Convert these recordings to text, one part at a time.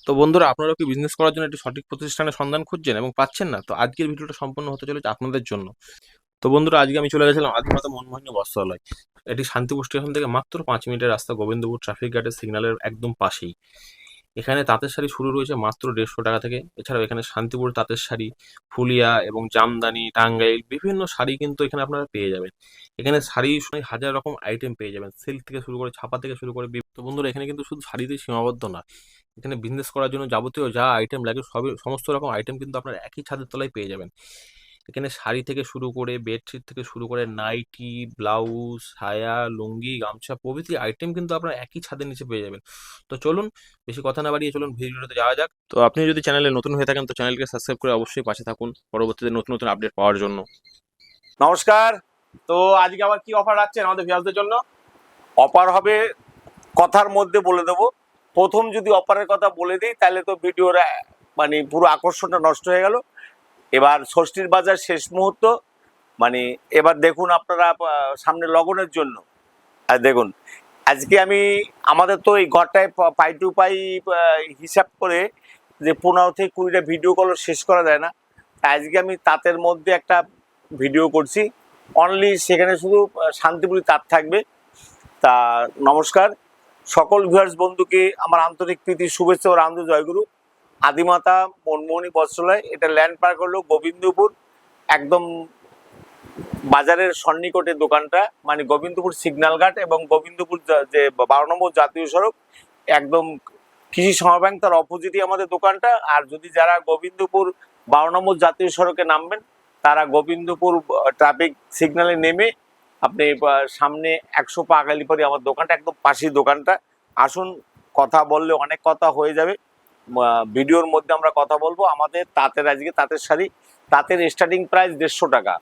তো বন্ধুরা, আপনারা কি বিজনেস করার জন্য একটি সঠিক প্রতিষ্ঠানের সন্ধান খুঁজছেন এবং পাচ্ছেন না? তো আজকের ভিডিওটা সম্পূর্ণ হতে চলেছে আপনাদের জন্য। তো বন্ধুরা, আজকে আমি চলে গেছিলাম আদিমাতা মনমোহিনী বস্ত্রালয়। এটি শান্তিপুর স্টেশন থেকে মাত্র 5 মিনিটের রাস্তা, গোবিন্দপুর ট্রাফিক গার্ডের সিগন্যালের একদম পাশেই। এখানে তাঁতের শাড়ি শুরু রয়েছে মাত্র 150 টাকা থেকে। এছাড়াও এখানে শান্তিপুর তাঁতের শাড়ি, ফুলিয়া এবং জামদানি, টাঙ্গাইল বিভিন্ন শাড়ি কিন্তু এখানে আপনারা পেয়ে যাবেন। এখানে শাড়ি হাজার রকম আইটেম পেয়ে যাবেন, সিল্ক থেকে শুরু করে, ছাপা থেকে শুরু করে। তো বন্ধুরা, এখানে কিন্তু শুধু শাড়িতেই সীমাবদ্ধ না, এখানে বিজনেস করার জন্য যাবতীয় যা আইটেম লাগে সমস্ত রকম আইটেম কিন্তু আপনারা একই ছাদের তলায় পেয়ে যাবেন। এখানে শাড়ি থেকে শুরু করে, বেডশিট থেকে শুরু করে, নাইটি, ব্লাউজ, সায়া, লুঙ্গি, গামছা প্রভৃতি আইটেম কিন্তু আপনারা একই ছাদের নিচে পেয়ে যাবেন। তো চলুন, বেশি কথা না বাড়িয়ে চলুন ভিডিওতে যাওয়া যাক। তো আপনি যদি চ্যানেলে নতুন হয়ে থাকেন তো চ্যানেলকে সাবস্ক্রাইব করে অবশ্যই পাশে থাকুন পরবর্তীতে নতুন নতুন আপডেট পাওয়ার জন্য। নমস্কার। তো আজকে আবার কি অফার রাখছেন আমাদের ভিউয়ারদের জন্য? অফার হবে কথার মধ্যে বলে দেব। প্রথম যদি অফারের কথা বলে দিই তাহলে তো ভিডিওর মানে পুরো আকর্ষণটা নষ্ট হয়ে গেল। এবার ষষ্ঠীর বাজার শেষ মুহূর্ত, মানে এবার দেখুন আপনারা সামনে লগনের জন্য। আর দেখুন, আজকে আমি আমাদের তো এই ঘরটায় পাই টু পাই হিসাব করে যে 15 থেকে 20টা ভিডিও কল শেষ করা যায় না। আজকে আমি তাঁতের মধ্যে একটা ভিডিও করছি, অনলি সেখানে শুধু শান্তিপুরি তাঁত থাকবে। তা নমস্কার সকল ভিউয়ার্স বন্ধুকে আমার আন্তরিক প্রীতি, শুভেচ্ছা ও রামদু জয়গুরু। আদিমাতা মনমোহিনী বস্ত্রালয়, এটা ল্যান্ড পার্ক হলো গোবিন্দপুর, একদম বাজারের সন্নিকটে দোকানটা, মানে গোবিন্দপুর সিগন্যাল ঘাট এবং গোবিন্দপুর যে 12 নম্বর জাতীয় সড়ক, একদম কৃষি সমবায় ব্যাংক তার অপোজিটই আমাদের দোকানটা। আর যদি যারা গোবিন্দপুর 12 নম্বর জাতীয় সড়কে নামবেন তারা গোবিন্দপুর ট্রাফিক সিগন্যালে নেমে আপনি সামনে 100 পা আগালি পরে আমার দোকানটা, একদম পাশেই দোকানটা। আসুন, কথা বললে অনেক কথা হয়ে যাবে, ভিডিওর মধ্যে আমরা কথা বলবো। আমাদের তাঁতের, আজকে তাঁতের শাড়ি, তাঁতের স্টার্টিং প্রাইস 150 টাকা।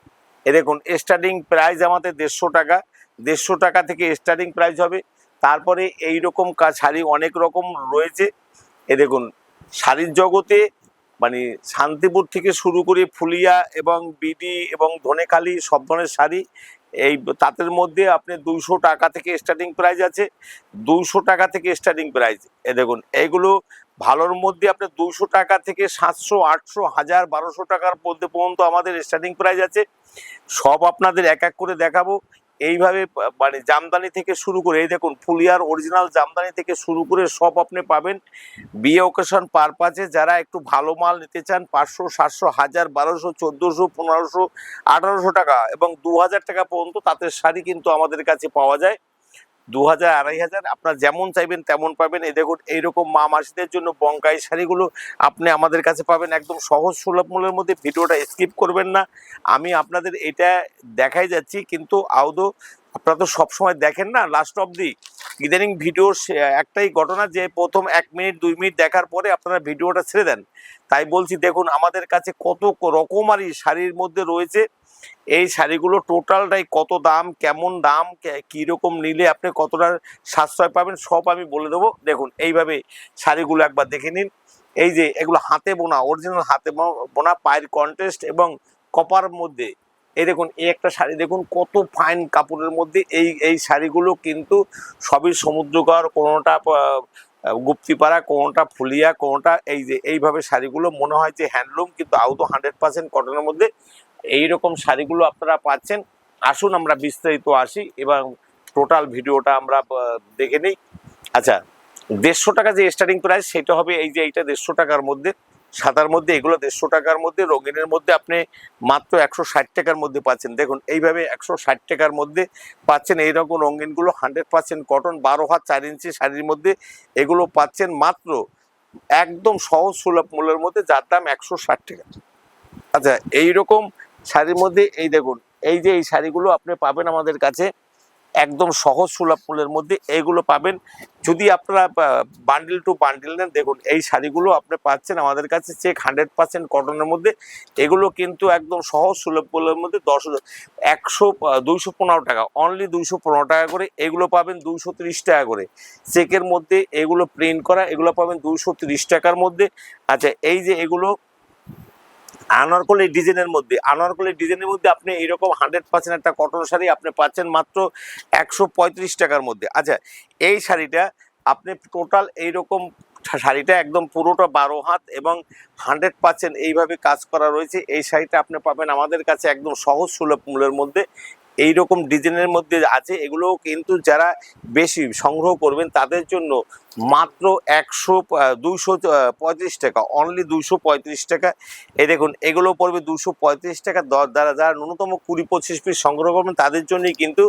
এ দেখুন, স্টার্টিং প্রাইস আমাদের 150 টাকা। 150 টাকা থেকে স্টার্টিং প্রাইস হবে। তারপরে এইরকম শাড়ি অনেক রকম রয়েছে। এ দেখুন, শাড়ির জগতে মানে শান্তিপুর থেকে শুরু করে ফুলিয়া এবং বিডি এবং ধনেখালি সব ধরনের শাড়ি এই তাঁতের মধ্যে আপনি 200 টাকা থেকে স্টার্টিং প্রাইস আছে। 200 টাকা থেকে স্টার্টিং প্রাইস। এ দেখুন, এইগুলো ভালোর মধ্যে আপনি 200 টাকা থেকে 700, 800, 1000, 1200 টাকার মধ্যে পর্যন্ত আমাদের স্টার্টিং প্রাইস আছে। সব আপনাদের এক এক করে দেখাবো। এইভাবে মানে জামদানি থেকে শুরু করে, এই দেখুন ফুলিয়ার অরিজিনাল জামদানি থেকে শুরু করে সব আপনি পাবেন। বিয়ে ওকেশন পারপাজে যারা একটু ভালো মাল নিতে চান, 500, 700, 1000, 1200, 1400, 1500, 1800 টাকা এবং 2000 টাকা পর্যন্ত তাঁতের শাড়ি কিন্তু আমাদের কাছে পাওয়া যায়। 2000, 2500 আপনার যেমন চাইবেন তেমন পাবেন। এই দেখুন, এইরকম মা মাসিদের জন্য বঙ্কাই শাড়িগুলো আপনি আমাদের কাছে পাবেন একদম সহজ সুলভ মূল্যের মধ্যে। ভিডিওটা স্কিপ করবেন না, আমি আপনাদের এটা দেখাই যাচ্ছি, কিন্তু আদৌ আপনারা তো সবসময় দেখেন না লাস্ট অবধি। ইদানিং ভিডিওর একটাই ঘটনা যে প্রথম 1 মিনিট 2 মিনিট দেখার পরে আপনারা ভিডিওটা ছেড়ে দেন। তাই বলছি, দেখুন আমাদের কাছে কত রকমারি শাড়ির মধ্যে রয়েছে। এই শাড়িগুলো টোটালটাই কত দাম, কেমন দাম, কীরকম নিলে আপনি কতটা সাশ্রয় পাবেন সব আমি বলে দেবো। দেখুন, এইভাবে শাড়িগুলো একবার দেখে নিন। এই যে এগুলো হাতে বোনা, অরিজিনাল হাতে বোনা, পায়ের কন্ট্রাস্ট এবং কপার মধ্যে। এই দেখুন, এই একটা শাড়ি দেখুন কত ফাইন কাপড়ের মধ্যে। এই শাড়িগুলো কিন্তু সবই সমুদ্রগড়, কোনোটা গুপ্তিপাড়া, কোনোটা ফুলিয়া, কোনোটা এই যে এইভাবে শাড়িগুলো মনে হয় যে হ্যান্ডলুম, কিন্তু আউট 100% কটনের মধ্যে এইরকম শাড়িগুলো আপনারা পাচ্ছেন। আসুন আমরা বিস্তারিত আসি এবং টোটাল ভিডিওটা আমরা দেখে নিই। আচ্ছা, 150 টাকা যে স্টার্টিং প্রাইস সেটা হবে এই যে এইটা 150 টাকার মধ্যে। সাদার মধ্যে এগুলো 150 টাকার মধ্যে, রঙিনের মধ্যে আপনি মাত্র 160 টাকার মধ্যে পাচ্ছেন। দেখুন, এইভাবে 160 টাকার মধ্যে পাচ্ছেন এইরকম রঙিনগুলো, 100% কটন, 12 হাত 4 ইঞ্চি শাড়ির মধ্যে এগুলো পাচ্ছেন মাত্র একদম সহজ সুলভ মূল্যের মধ্যে, যার দাম 160 টাকা। আচ্ছা, এইরকম শাড়ির মধ্যে এই দেখুন, এই যে এই শাড়িগুলো আপনি পাবেন আমাদের কাছে একদম সহজ সুলভ মূল্যের মধ্যে। এইগুলো পাবেন যদি আপনারা বান্ডিল টু বান্ডিল নেন। দেখুন, এই শাড়িগুলো আপনি পাচ্ছেন আমাদের কাছে চেক 100% কটনের মধ্যে। এগুলো কিন্তু একদম সহজ সুলভ মূল্যের মধ্যে 215 টাকা, অনলি 215 টাকা করে এগুলো পাবেন। 230 টাকা করে চেকের মধ্যে এগুলো প্রিন্ট করা, এগুলো পাবেন 230 টাকার মধ্যে। আচ্ছা, এই যে এগুলো আনারকলি ডিজাইনের মধ্যে, আনারকলি ডিজাইনের মধ্যে আপনি এইরকম 100% একটা কটন শাড়ি আপনি পাচ্ছেন মাত্র 135 টাকার মধ্যে। আচ্ছা, এই শাড়িটা আপনি টোটাল এইরকম শাড়িটা একদম পুরোটা 12 হাত এবং 100% এইভাবে কাজ করা রয়েছে। এই শাড়িটা আপনি পাবেন আমাদের কাছে একদম সহজ সুলভ মূল্যের মধ্যে। এই রকম ডিজাইনের মধ্যে আছে, এগুলো কিন্তু যারা বেশি সংগ্রহ করবেন তাদের জন্য মাত্র 235 টাকা, অনলি 235 টাকা। এই দেখুন এগুলো পড়বে 235 টাকা। যারা যারা ন্যূনতম 20-25 পিস সংগ্রহ করবেন তাদের জন্যই কিন্তু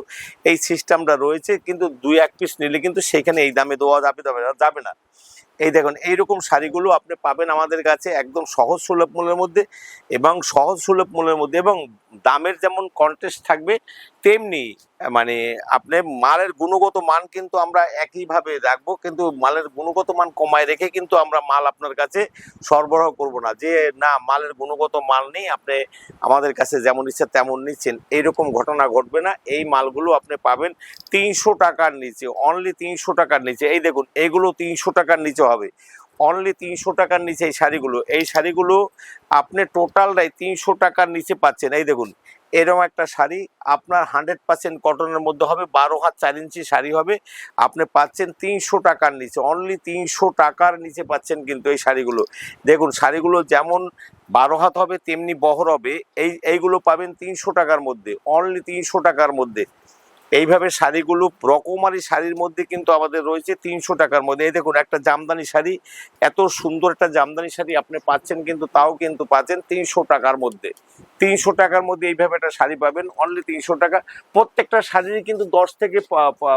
এই সিস্টেমটা রয়েছে, কিন্তু 2-1 পিস নিলে কিন্তু সেখানে এই দামে দেওয়া যাবে না। এই দেখুন এইরকম শাড়িগুলো আপনি পাবেন আমাদের কাছে একদম সহজ সুলভ মূল্যের মধ্যে, এবং সহজ সুলভ মূল্যের মধ্যে, এবং দামের যেমন কন্টেস্ট থাকবে তেমনি মানে আপনি মালের গুণগত মান কিন্তু আমরা একইভাবে রাখবো, কিন্তু মালের গুণগত মান কমায় রেখে কিন্তু আমরা মাল আপনার কাছে সরবরাহ করব না, যে না মালের গুণগত মাল নেই আপনি আমাদের কাছে যেমন ইচ্ছা তেমন নিচ্ছেন, এইরকম ঘটনা ঘটবে না। এই মালগুলো আপনি পাবেন 300 টাকার নিচে, অনলি 300 টাকার নিচে। এই দেখুন এগুলো 300 টাকার নিচে হবে, অনলি 300 টাকার নিচে এই শাড়িগুলো আপনি টোটালটাই 300 টাকার নিচে পাচ্ছেন। এই দেখুন এরকম একটা শাড়ি আপনার 100% কটনের মধ্যে হবে, 12 হাত 4 ইঞ্চি শাড়ি হবে, আপনি পাচ্ছেন 300 টাকার নিচে, অনলি 300 টাকার নিচে পাচ্ছেন কিন্তু এই শাড়িগুলো। দেখুন শাড়িগুলো যেমন 12 হাত হবে তেমনি বহর হবে, এইগুলো পাবেন 300 টাকার মধ্যে, অনলি 300 টাকার মধ্যে। এইভাবে শাড়িগুলো রকমারি শাড়ির মধ্যে কিন্তু আমাদের রয়েছে 300 টাকার মধ্যে। এই দেখুন একটা জামদানি শাড়ি, এত সুন্দর একটা জামদানি শাড়ি আপনি পাচ্ছেন, কিন্তু তাও কিন্তু পাচ্ছেন 300 টাকার মধ্যে। 300 টাকার মধ্যে এইভাবে একটা শাড়ি পাবেন, অনলি 300 টাকা। প্রত্যেকটা শাড়ির কিন্তু 10 থেকে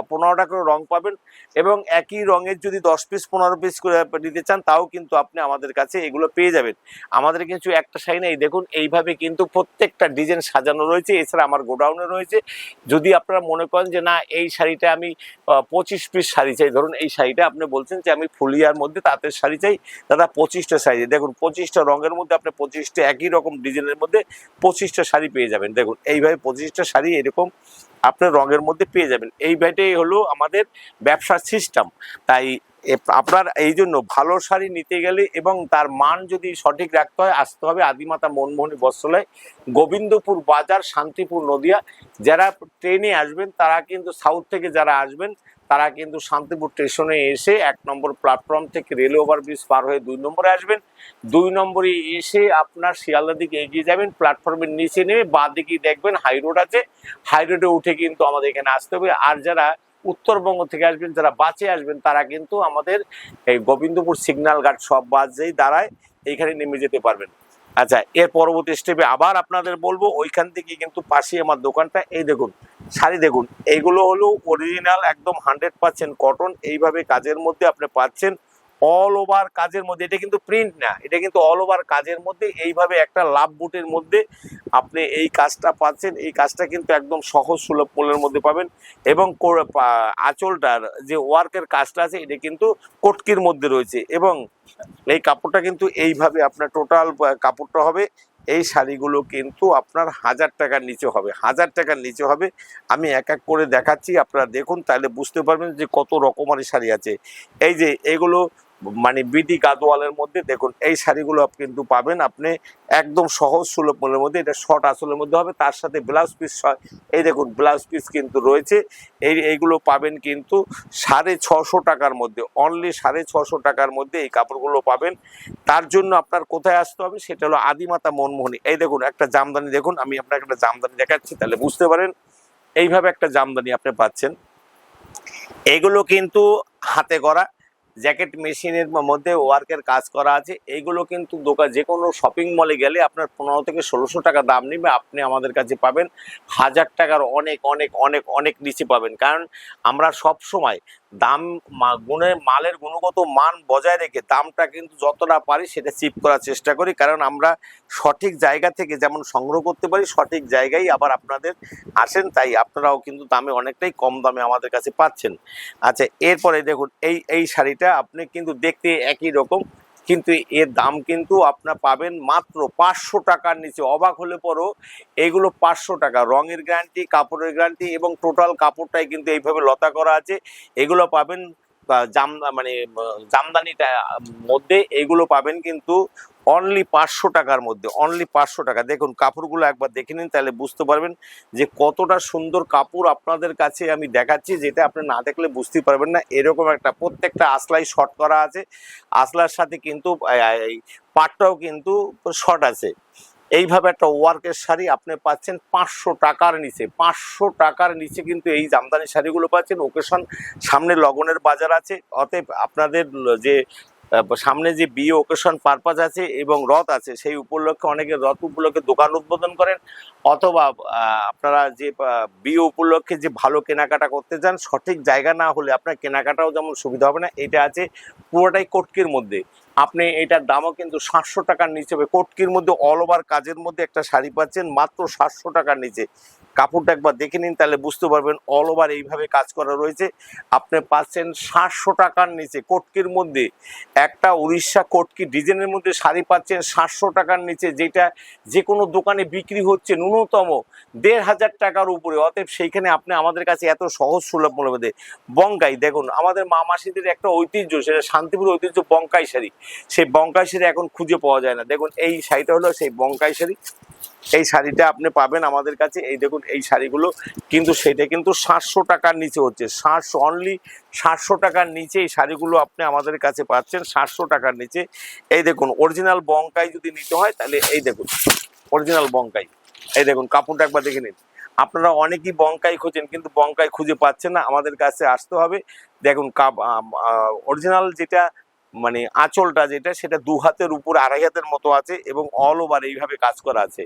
15টা করে রং পাবেন, এবং একই রঙের যদি 10 পিস 15 পিস করে নিতে চান তাও কিন্তু আপনি আমাদের কাছে এগুলো পেয়ে যাবেন। আমাদের কিন্তু একটা শাড়ি নেই, দেখুন এইভাবে কিন্তু প্রত্যেকটা ডিজাইন সাজানো রয়েছে। এছাড়া আমার গোডাউনে রয়েছে, যদি আপনারা মনে করেন যে না এই শাড়িটা আমি 25 পিস শাড়ি চাই, ধরুন এই শাড়িটা আপনি বলছেন যে আমি ফুলিয়ার মধ্যে তাঁতের শাড়ি চাই, দাদা 25টা শাড়ি, দেখুন 25টা রঙের মধ্যে আপনি 25টা একই রকম ডিজাইনের মধ্যে 25টা শাড়ি পেয়ে যাবেন। দেখুন এইভাবে 25টা শাড়ি এরকম আপনার রঙের মধ্যে পেয়ে যাবেন। এইটাই হলো আমাদের ব্যবসার সিস্টেম। তাই আপনার এই জন্য ভালো শাড়ি নিতে গেলে এবং তার মান যদি সঠিক রাখতে হয়, আসতে হবে আদিমাতা মনমোহনী বস্ত্রালয়, গোবিন্দপুর বাজার, শান্তিপুর, নদিয়া। যারা ট্রেনে আসবেন তারা কিন্তু সাউথ থেকে যারা আসবেন তারা কিন্তু শান্তিপুর স্টেশনে এসে 1 নম্বর প্ল্যাটফর্ম থেকে রেল ওভারব্রিজ পার হয়ে 2 নম্বরে আসবেন। 2 নম্বরে এসে আপনার শিয়ালদার দিকে এগিয়ে যাবেন, প্ল্যাটফর্মের নিচে নেমে বাঁ দিকে দেখবেন হাই রোড আছে, হাই রোডে উঠে কিন্তু আমাদের এখানে আসতে হবে। আর যারা উত্তরবঙ্গ থেকে আসবেন, যারা বাসে আসবেন, তারা কিন্তু আমাদের এই গোবিন্দপুর সিগন্যাল গার্ড সব বাস যেই দাঁড়ায় এইখানে নেমে যেতে পারবেন। আচ্ছা, এর পরবর্তী স্টেপে আবার আপনাদের বলবো, ওইখান থেকে কিন্তু পাশেই আমার দোকানটা। এই দেখুন শাড়ি, দেখুন এইগুলো হলো অরিজিনাল একদম 100% কটন, এইভাবে কাজের মধ্যে আপনি পাচ্ছেন, অল ওভার কাজের মধ্যে। এটা কিন্তু প্রিন্ট না, এটা কিন্তু অল ওভার কাজের মধ্যে, এইভাবে একটা লাভ বুটের মধ্যে আপনি এই কাজটা পাচ্ছেন। এই কাজটা কিন্তু একদম সহজ সুলভ মূল্যের মধ্যে পাবেন, এবং আঁচলটার যে ওয়ার্কের কাজটা আছে এটা কিন্তু কটকির মধ্যে রয়েছে, এবং এই কাপড়টা কিন্তু এইভাবে আপনার টোটাল কাপড়টা হবে। এই শাড়িগুলো কিন্তু আপনার 1000 টাকার নিচে হবে, 1000 টাকার নিচে হবে। আমি এক এক করে দেখাচ্ছি, আপনারা দেখুন, তাহলে বুঝতে পারবেন যে কত রকমারি শাড়ি আছে। এই যে এগুলো মানে বিডি গাদোয়ালের মধ্যে, দেখুন এই শাড়িগুলো কিন্তু পাবেন আপনি একদম সহজ সুলভ মূল্যের মধ্যে। এটা শর্ট আসলের মধ্যে হবে, তার সাথে ব্লাউজ পিস, এই দেখুন ব্লাউজ পিস কিন্তু রয়েছে। এইগুলো পাবেন কিন্তু 650 টাকার মধ্যে, অনলি 650 টাকার মধ্যে এই কাপড়গুলো পাবেন। তার জন্য আপনার কোথায় আসতে হবে, সেটা হলো আদিমাতা মনমোহনী। এই দেখুন একটা জামদানি, দেখুন আমি আপনাকে একটা জামদানি দেখাচ্ছি, তাহলে বুঝতে পারেন। এইভাবে একটা জামদানি আপনি পাচ্ছেন, এগুলো কিন্তু হাতে করা, জ্যাকেট মেশিনের মধ্যে ওয়ার্কের কাজ করা আছে। এইগুলো কিন্তু দোকান যে কোনো শপিং মলে গেলে আপনার 15 থেকে 1600 টাকা দাম নেবে, আপনি আমাদের কাছে পাবেন 1000 টাকার অনেক অনেক অনেক অনেক নিচে পাবেন। কারণ আমরা সব সময় দাম মালের গুণগত মান বজায় রেখে দামটা কিন্তু যতটা পারি সেটা চিপ করার চেষ্টা করি, কারণ আমরা সঠিক জায়গা থেকে যেমন সংগ্রহ করতে পারি, সঠিক জায়গায় আবার আপনাদের আসেন, তাই আপনারাও কিন্তু দামে অনেকটাই কম দামে আমাদের কাছে পাচ্ছেন। আচ্ছা, এরপরে দেখুন এই শাড়িটা আপনি কিন্তু দেখতে একই রকম, কিন্তু এর দাম কিন্তু আপনার পাবেন মাত্র 500 টাকার নিচে। অবাক হলে পরও এগুলো 500 টাকা, রঙের গ্যারান্টি, কাপড়ের গ্যারান্টি, এবং টোটাল কাপড়টাই কিন্তু এইভাবে লতা করা আছে। এগুলো পাবেন মানে জামদানিটা মধ্যে এইগুলো পাবেন কিন্তু অনলি 500 টাকার মধ্যে, অনলি 500 টাকা। দেখুন কাপড়গুলো একবার দেখে নিন, তাহলে বুঝতে পারবেন যে কতটা সুন্দর কাপড় আপনাদের কাছে আমি দেখাচ্ছি, যেটা আপনি না দেখলে বুঝতে পারবেন না। এরকম একটা প্রত্যেকটা আসলাই শর্ট করা আছে, আসলার সাথে কিন্তু এই পাটটাও কিন্তু শর্ট আছে। এইভাবে একটা ওয়ার্কের শাড়ি আপনি পাচ্ছেন 500 টাকার নিচে, 500 টাকার নিচে কিন্তু এই জামদানি শাড়িগুলো পাচ্ছেন। ওকেশন সামনে লগনের বাজার আছে, অতএব আপনাদের যে সামনে যে বিয়ে ওকেশন পারপাস আছে এবং রথ আছে, সেই উপলক্ষে অনেকে রথ উপলক্ষে দোকান উদ্বোধন করেন, অথবা আপনারা যে বিয়ে উপলক্ষে যে ভালো কেনাকাটা করতে চান, সঠিক জায়গা না হলে আপনার কেনাকাটাও যেমন সুবিধা হবে না। এটা আছে পুরোটাই কটকির মধ্যে, আপনি এটার দামও কিন্তু 700 টাকার নিচে হবে। কটকির মধ্যে অল ওভার কাজের মধ্যে একটা শাড়ি পাচ্ছেন মাত্র 700 টাকার নিচে। কাপড়টা একবার দেখে নিন, তাহলে বুঝতে পারবেন। অল ওভার এইভাবে কাজ করা রয়েছে, আপনি পাচ্ছেন 700 টাকার নিচে। কটকির মধ্যে একটা উড়িষ্যা কটকি ডিজাইনের মধ্যে শাড়ি পাচ্ছেন 700 টাকার নিচে, যেটা যে কোনো দোকানে বিক্রি হচ্ছে ন্যূনতম 1500 টাকার উপরে। অতএব সেইখানে আপনি আমাদের কাছে এত সহজ সুলভ মূল্যে বঙ্কাই, দেখুন আমাদের মা মাসিদের একটা ঐতিহ্য, সেটা শান্তিপুর ঐতিহ্য বঙ্কাই শাড়ি। সেই বঙ্কাই শাড়ি এখন খুঁজে পাওয়া যায় না। দেখুন এই শাড়িটা হলো সেই বঙ্কাই শাড়ি, এই শাড়িটা আপনি পাবেন আমাদের কাছে। এই দেখুন এই শাড়িগুলো কিন্তু সেটা কিন্তু 700 টাকার নিচে হচ্ছে, 700 অনলি 700 টাকার নিচে এই শাড়িগুলো আপনি আমাদের কাছে পাচ্ছেন 700 টাকার নিচে। এই দেখুন অরিজিনাল বঙ্কাই যদি নিতে হয় তাহলে এই দেখুন অরিজিনাল বঙ্কাই, এই দেখুন কাপড়টা একবার দেখে নিন। আপনারা অনেকেই বঙ্কাই খোঁজেন কিন্তু বঙ্কাই খুঁজে পাচ্ছেন না, আমাদের কাছে আসতে হবে। দেখুন অরিজিনাল যেটা মানে আঁচলটা যেটা, সেটা 2 হাতের উপর 2.5 হাতের মতো আছে এবং অল ওভার এইভাবে কাজ করা আছে।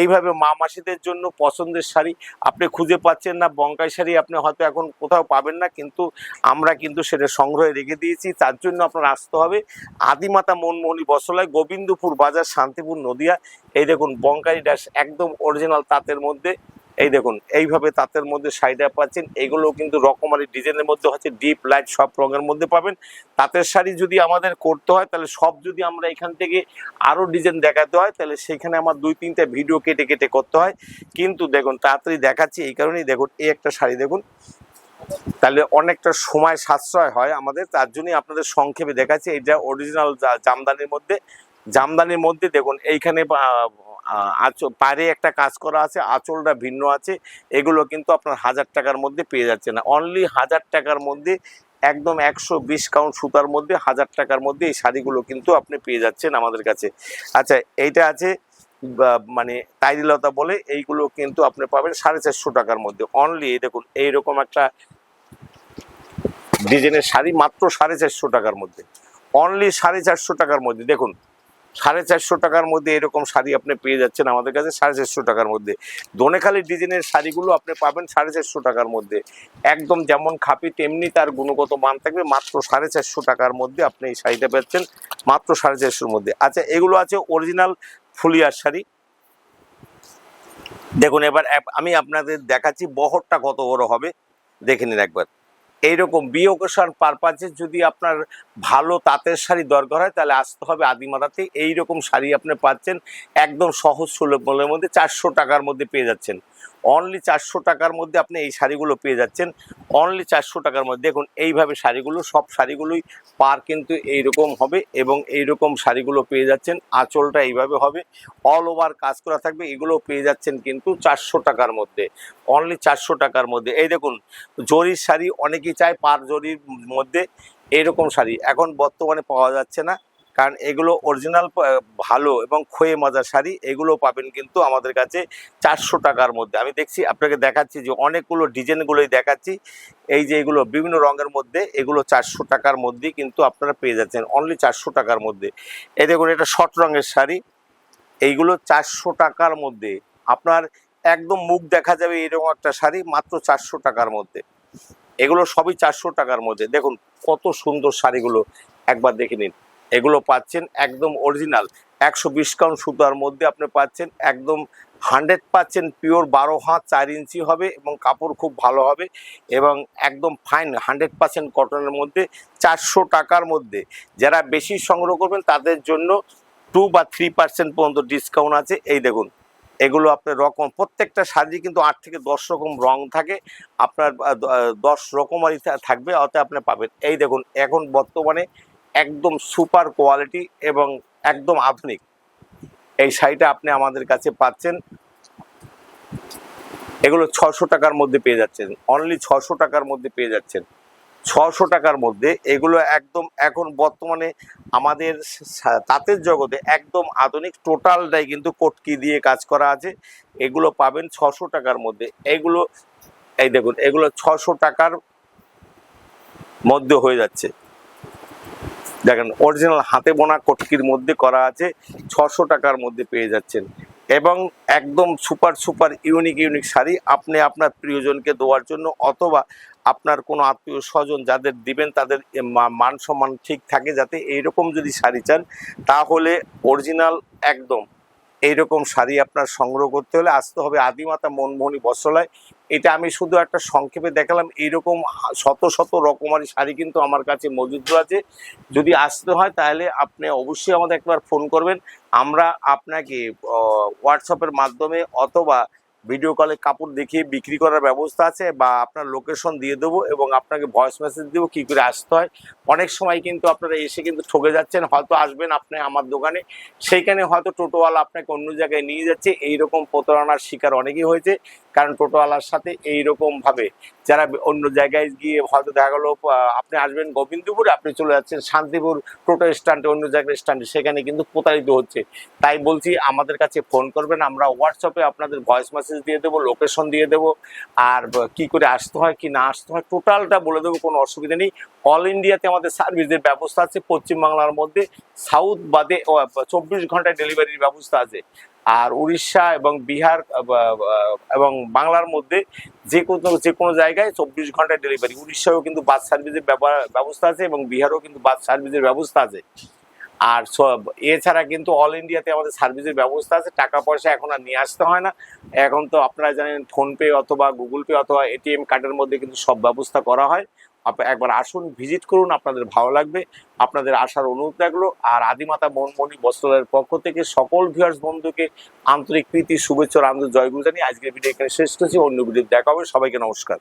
এইভাবে মা মাসিদের জন্য পছন্দের শাড়ি আপনি খুঁজে পাচ্ছেন না, বঙ্কাই শাড়ি আপনি হয়তো এখন কোথাও পাবেন না, কিন্তু আমরা কিন্তু সেটা সংগ্রহে রেখে দিয়েছি। তার জন্য আপনার আসতে হবে আদিমাতা মনমোহনী বস্ত্রালয়, গোবিন্দপুর বাজার, শান্তিপুর, নদিয়া। এই দেখুন বঙ্কাই ড্যাশ একদম অরিজিনাল তাঁতের মধ্যে, এই দেখুন এইভাবে তাঁতের মধ্যে শাড়িটা পাচ্ছেন। এগুলো কিন্তু রকমারি ডিজাইনের মধ্যে হচ্ছে, ডিপ লাইট সব রঙের মধ্যে পাবেন। তাঁতের শাড়ি যদি আমাদের করতে হয় তাহলে সব যদি আমরা এখান থেকে আরও ডিজাইন দেখাতে হয় তাহলে সেখানে আমার 2-3টা ভিডিও কেটে কেটে করতে হয়। কিন্তু দেখুন তাড়াতাড়ি দেখাচ্ছি এই কারণেই, দেখুন এই একটা শাড়ি দেখুন, তাহলে অনেকটা সময় সাশ্রয় হয় আমাদের, তার জন্যই আপনাদের সংক্ষেপে দেখাচ্ছি। এটা অরিজিনাল জামদানির মধ্যে, জামদানির মধ্যে দেখুন এইখানে পাড়ে একটা কাজ করা আছে, আঁচলটা ভিন্ন আছে। এগুলো কিন্তু আপনার 1000 টাকার মধ্যে পেয়ে যাচ্ছে না, অনলি 1000 টাকার মধ্যে, একদম 120 কাউন্ট সুতার মধ্যে 1000 টাকার মধ্যে এই শাড়িগুলো কিন্তু আপনি পেয়ে যাচ্ছেন আমাদের কাছে। আচ্ছা এইটা আছে মানে তাইরিলতা বলে, এইগুলো কিন্তু আপনি পাবেন 450 টাকার মধ্যে অনলি। এই দেখুন এইরকম একটা ডিজাইনের শাড়ি মাত্র 450 টাকার মধ্যে, অনলি 450 টাকার মধ্যে। দেখুন 450 টাকার মধ্যে এরকম শাড়ি আপনি পেয়ে যাচ্ছেন আমাদের কাছে 450 টাকার মধ্যে। দোনেখালি ডিজাইনের শাড়িগুলো আপনি পাবেন 450 টাকার মধ্যে, একদম যেমন খাপি তেমনি তার গুণগত মান থাকবে। মাত্র 450 টাকার মধ্যে আপনি এই শাড়িটা পাচ্ছেন, মাত্র 450 মধ্যে। আচ্ছা এগুলো আছে অরিজিনাল ফুলিয়ার শাড়ি। দেখুন এবার আমি আপনাদের দেখাচ্ছি বহরটা কত বড় হবে, দেখে নিন একবার। এইরকম বিয়ে ওকেশন পারপাসে যদি আপনার ভালো তাঁতের শাড়ি দরকার হয় তাহলে আসতে হবে আদিমাতাতে। এইরকম শাড়ি আপনি পাচ্ছেন একদম সহজ সুলভ মূল্যের মধ্যে, 400 টাকার মধ্যে পেয়ে যাচ্ছেন, অনলি 400 টাকার মধ্যে আপনি এই শাড়িগুলো পেয়ে যাচ্ছেন, অনলি 400 টাকার মধ্যে। দেখুন এইভাবে শাড়িগুলো, সব শাড়িগুলোই পার কিন্তু এইরকম হবে এবং এইরকম শাড়িগুলো পেয়ে যাচ্ছেন। আঁচলটা এইভাবে হবে, অল ওভার কাজ করা থাকবে। এগুলো পেয়ে যাচ্ছেন কিন্তু 400 টাকার মধ্যে, অনলি 400 টাকার মধ্যে। এই দেখুন জরির শাড়ি অনেকেই চায়, পার জরির মধ্যে এরকম শাড়ি এখন বর্তমানে পাওয়া যাচ্ছে না, কারণ এগুলো অরিজিনাল ভালো এবং খয়ে মজার শাড়ি। এগুলো পাবেন কিন্তু আমাদের কাছে 400 টাকার মধ্যে। আমি দেখছি আপনাকে দেখাচ্ছি যে অনেকগুলো ডিজাইনগুলোই দেখাচ্ছি, এই যে এগুলো বিভিন্ন রঙের মধ্যে, এগুলো 400 টাকার মধ্যেই কিন্তু আপনারা পেয়ে যাচ্ছেন, অনলি 400 টাকার মধ্যে। এই দেখুন এটা শর্ট রঙের শাড়ি, এইগুলো 400 টাকার মধ্যে আপনার একদম মুখ দেখা যাবে এরকম একটা শাড়ি, মাত্র 400 টাকার মধ্যে। এগুলো সবই 400 টাকার মধ্যে। দেখুন কত সুন্দর শাড়িগুলো একবার দেখে নিন। এগুলো পাচ্ছেন একদম অরিজিনাল 120 কাউন্ট সুতার মধ্যে আপনি পাচ্ছেন, একদম 100% পিওর 12 হাত 4 ইঞ্চি হবে এবং কাপড় খুব ভালো হবে এবং একদম ফাইন 100% কটনের মধ্যে 400 টাকার মধ্যে। যারা বেশি সংগ্রহ করবেন তাদের জন্য 2 বা 3% পর্যন্ত ডিসকাউন্ট আছে। এই দেখুন এগুলো আপনার রকম প্রত্যেকটা শাড়ি কিন্তু 8 থেকে 10 রকম রং থাকে, আপনার 10 রকমারই থাকবে, অতএব আপনি পাবেন। এই দেখুন এখন বর্তমানে একদম সুপার কোয়ালিটি এবং একদম আধুনিক এই শাড়িটা আপনি আমাদের কাছে পাচ্ছেন। এগুলো 600 টাকার মধ্যে পেয়ে যাচ্ছেন, অনলি 600 টাকার মধ্যে পেয়ে যাচ্ছেন। 600 টাকার মধ্যে এগুলো একদম এখন বর্তমানে আমাদের তাঁতের জগতে একদম আধুনিক, টোটালটাই কিন্তু কটকি দিয়ে কাজ করা আছে। এগুলো পাবেন 600 টাকার মধ্যে। এগুলো এই দেখুন এগুলো 600 টাকার মধ্যে হয়ে যাচ্ছে। দেখেন অরিজিনাল হাতে বোনা কটকির মধ্যে করা আছে, 600 টাকার মধ্যে পেয়ে যাচ্ছেন। এবং একদম super super unique unique sari আপনি আপনার প্রিয়জনকে দেওয়ার জন্য, অথবা আপনার কোনো আত্মীয় স্বজন যাদের দিবেন তাদের মান সম্মান ঠিক থাকে, যাতে এইরকম যদি শাড়ি চান তাহলে অরিজিনাল একদম এইরকম শাড়ি আপনার সংগ্রহ করতে হলে আসতে হবে আদিমাতা মনমোহনী বস্ত্রালয়। এটা আমি শুধু একটা সংক্ষেপে দেখালাম, এইরকম শত শত রকমারি শাড়ি কিন্তু আমার কাছে মজুদ আছে। যদি আসতে হয় তাহলে আপনি অবশ্যই আমাদের একবার ফোন করবেন, আমরা আপনাকে হোয়াটসঅ্যাপের মাধ্যমে অথবা ভিডিও কলে কাপড় দেখিয়ে বিক্রি করার ব্যবস্থা আছে, বা আপনার লোকেশন দিয়ে দেবো এবং আপনাকে ভয়েস মেসেজ দেবো কী করে আসতে হয়। অনেক সময় কিন্তু আপনারা এসে কিন্তু ঠকে যাচ্ছেন, হয়তো আসবেন আপনি আমার দোকানে, সেইখানে হয়তো টোটোওয়ালা আপনাকে অন্য জায়গায় নিয়ে যাচ্ছে। এইরকম প্রতারণার শিকার অনেকেই হয়েছে, কারণ টোটোওয়ালার সাথে এইরকমভাবে যারা অন্য জায়গায় গিয়ে হয়তো দেখা গেলো আপনি আসবেন গোবিন্দপুরে, আপনি চলে যাচ্ছেন শান্তিপুর টোটো স্ট্যান্ডে, অন্য জায়গায় স্ট্যান্ডে, সেখানে কিন্তু প্রতারিত হচ্ছে। তাই বলছি আমাদের কাছে ফোন করবেন, আমরা হোয়াটসঅ্যাপে আপনাদের ভয়েস মেসেজ দিয়ে দেবো, লোকেশন দিয়ে দেবো, আর কি করে আসতে হয় কি না আসতে হয় টোটালটা বলে দেবো, কোনো অসুবিধা নেই। অল ইন্ডিয়াতে আমাদের সার্ভিসের ব্যবস্থা আছে, পশ্চিমবাংলার মধ্যে সাউথ বাদে 24 ঘন্টায় ডেলিভারির ব্যবস্থা আছে। আর উড়িষ্যা এবং বিহার এবং বাংলার মধ্যে যে কোনো জায়গায় 24 ঘন্টায় ডেলিভারি। উড়িষ্যাও কিন্তু বাস সার্ভিসের ব্যবস্থা আছে এবং বিহারেও কিন্তু বাস সার্ভিসের ব্যবস্থা আছে। আর এছাড়া কিন্তু অল ইন্ডিয়াতে আমাদের সার্ভিসের ব্যবস্থা আছে, টাকা পয়সা এখন আর নিয়ে আসতে হয় না। এখন তো আপনারা জানেন ফোনপে অথবা গুগল পে অথবা এটিএম কার্ডের মধ্যে কিন্তু সব ব্যবস্থা করা হয়। একবার আসুন, ভিজিট করুন, আপনাদের ভালো লাগবে, আপনাদের আসার অনুরোধ রাখলো। আর আদিমাতা মনমোহনী বস্ত্রালয়ের পক্ষ থেকে সকল ভিউয়ার্স বন্ধুকে আন্তরিক প্রীতি, শুভেচ্ছা, আনন্দ, জয়গুরু জানিয়ে আজকের ভিডিও এখানে শেষ করছি। অন্য ভিডিও দেখা হবে। সবাইকে নমস্কার।